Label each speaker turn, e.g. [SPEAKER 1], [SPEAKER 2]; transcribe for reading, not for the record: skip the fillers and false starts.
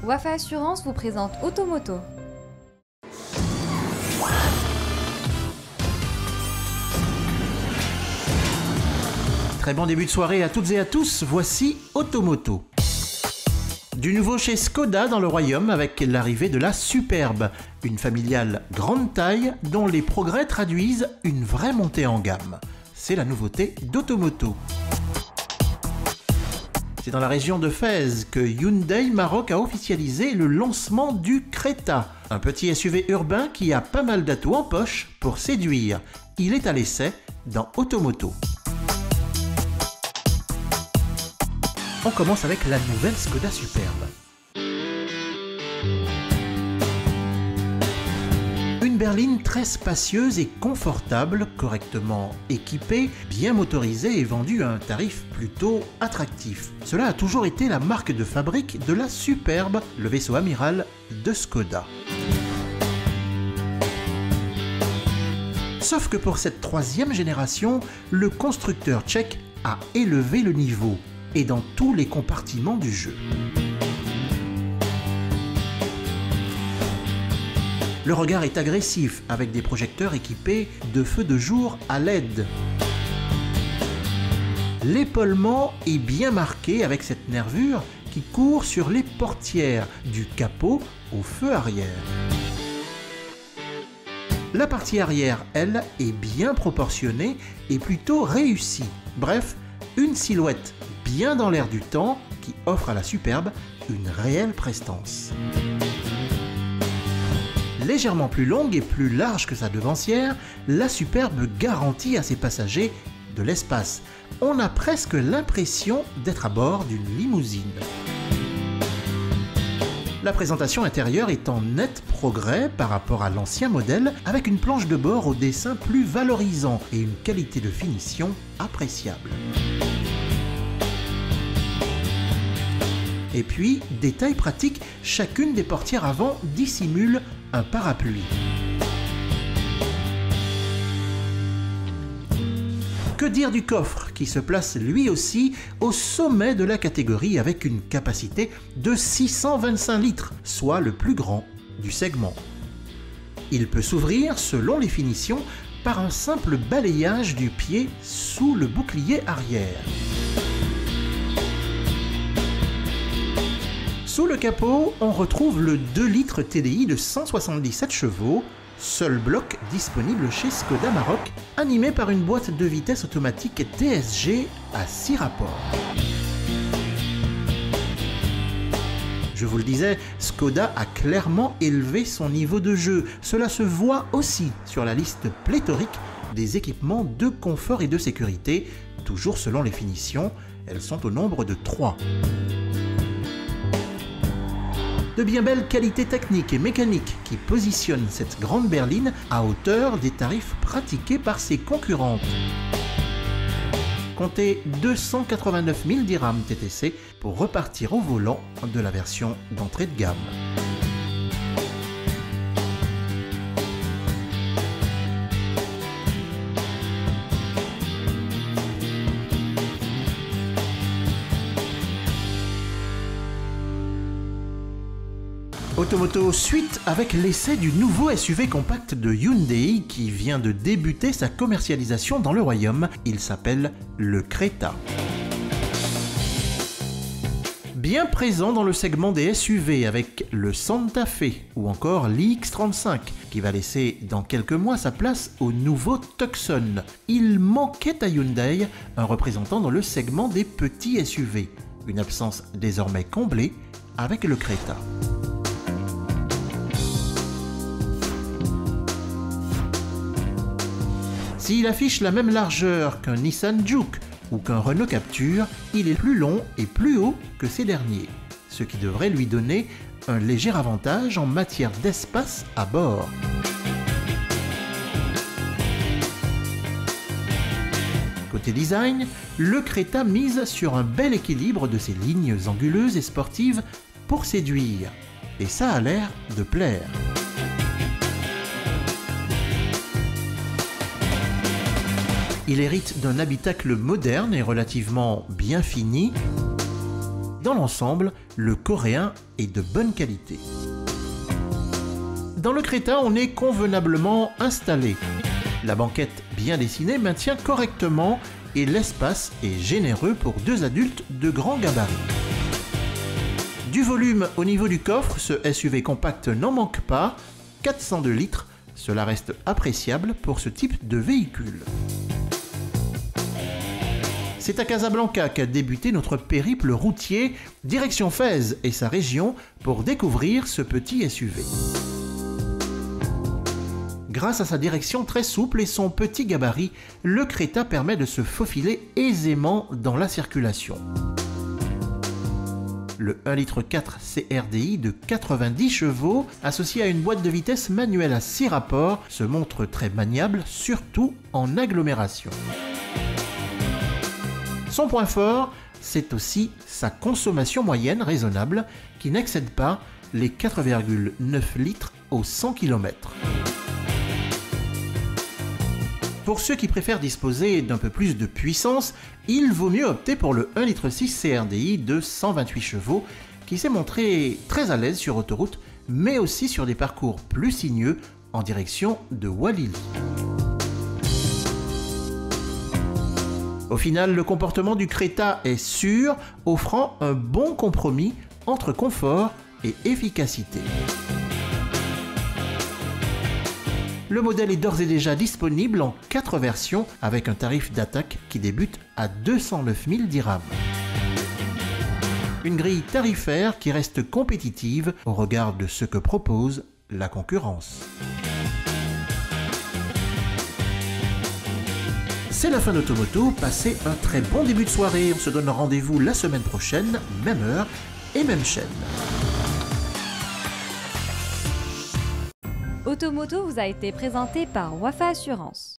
[SPEAKER 1] Wafa Assurance vous présente Automoto.
[SPEAKER 2] Très bon début de soirée à toutes et à tous, voici Automoto. Du nouveau chez Škoda dans le royaume avec l'arrivée de la Superbe, une familiale grande taille dont les progrès traduisent une vraie montée en gamme. C'est la nouveauté d'Automoto. C'est dans la région de Fès que Hyundai Maroc a officialisé le lancement du Creta, un petit SUV urbain qui a pas mal d'atouts en poche pour séduire. Il est à l'essai dans Automoto. On commence avec la nouvelle Škoda Superbe. Une berline très spacieuse et confortable, correctement équipée, bien motorisée et vendue à un tarif plutôt attractif. Cela a toujours été la marque de fabrique de la Superbe, le vaisseau amiral de Škoda. Sauf que pour cette troisième génération, le constructeur tchèque a élevé le niveau, et dans tous les compartiments du jeu. Le regard est agressif avec des projecteurs équipés de feux de jour à LED. L'épaulement est bien marqué avec cette nervure qui court sur les portières du capot au feu arrière. La partie arrière, elle, est bien proportionnée et plutôt réussie. Bref, une silhouette bien dans l'air du temps qui offre à la Superbe une réelle prestance. Légèrement plus longue et plus large que sa devancière, la Superbe garantit à ses passagers de l'espace. On a presque l'impression d'être à bord d'une limousine. La présentation intérieure est en net progrès par rapport à l'ancien modèle, avec une planche de bord au dessin plus valorisant et une qualité de finition appréciable. Et puis, détail pratique, chacune des portières avant dissimule un parapluie. Que dire du coffre qui se place lui aussi au sommet de la catégorie avec une capacité de 625 litres, soit le plus grand du segment. Il peut s'ouvrir selon les finitions par un simple balayage du pied sous le bouclier arrière. Sous le capot, on retrouve le 2 litres TDI de 177 chevaux, seul bloc disponible chez Škoda Maroc, animé par une boîte de vitesse automatique DSG à 6 rapports. Je vous le disais, Škoda a clairement élevé son niveau de jeu. Cela se voit aussi sur la liste pléthorique des équipements de confort et de sécurité, toujours selon les finitions, elles sont au nombre de 3. De bien belles qualités techniques et mécaniques qui positionnent cette grande berline à hauteur des tarifs pratiqués par ses concurrentes. Comptez 289 000 dirhams TTC pour repartir au volant de la version d'entrée de gamme. Automoto suite avec l'essai du nouveau SUV compact de Hyundai qui vient de débuter sa commercialisation dans le royaume. Il s'appelle le Creta. Bien présent dans le segment des SUV avec le Santa Fe ou encore l'X35 qui va laisser dans quelques mois sa place au nouveau Tucson. Il manquait à Hyundai un représentant dans le segment des petits SUV. Une absence désormais comblée avec le Creta. S'il affiche la même largeur qu'un Nissan Juke ou qu'un Renault Captur, il est plus long et plus haut que ces derniers, ce qui devrait lui donner un léger avantage en matière d'espace à bord. Côté design, le Creta mise sur un bel équilibre de ses lignes anguleuses et sportives pour séduire, et ça a l'air de plaire. Il hérite d'un habitacle moderne et relativement bien fini. Dans l'ensemble, le coréen et de bonne qualité. Dans le Creta, on est convenablement installé. La banquette bien dessinée maintient correctement et l'espace est généreux pour 2 adultes de grand gabarit. Du volume au niveau du coffre, ce SUV compact n'en manque pas, 402 litres, cela reste appréciable pour ce type de véhicule. C'est à Casablanca qu'a débuté notre périple routier, direction Fès et sa région, pour découvrir ce petit SUV. Grâce à sa direction très souple et son petit gabarit, le Creta permet de se faufiler aisément dans la circulation. Le 1,4 litre CRDI de 90 chevaux, associé à une boîte de vitesse manuelle à 6 rapports, se montre très maniable, surtout en agglomération. Son point fort, c'est aussi sa consommation moyenne raisonnable, qui n'excède pas les 4,9 litres au 100 km. Pour ceux qui préfèrent disposer d'un peu plus de puissance, il vaut mieux opter pour le 1,6 litre CRDI de 128 chevaux qui s'est montré très à l'aise sur autoroute, mais aussi sur des parcours plus sinueux en direction de Oualili. Au final, le comportement du Creta est sûr, offrant un bon compromis entre confort et efficacité. Le modèle est d'ores et déjà disponible en 4 versions avec un tarif d'attaque qui débute à 209 000 dirhams. Une grille tarifaire qui reste compétitive au regard de ce que propose la concurrence. C'est la fin d'Automoto, passez un très bon début de soirée, on se donne rendez-vous la semaine prochaine, même heure et même chaîne.
[SPEAKER 1] Automoto vous a été présenté par Wafa Assurance.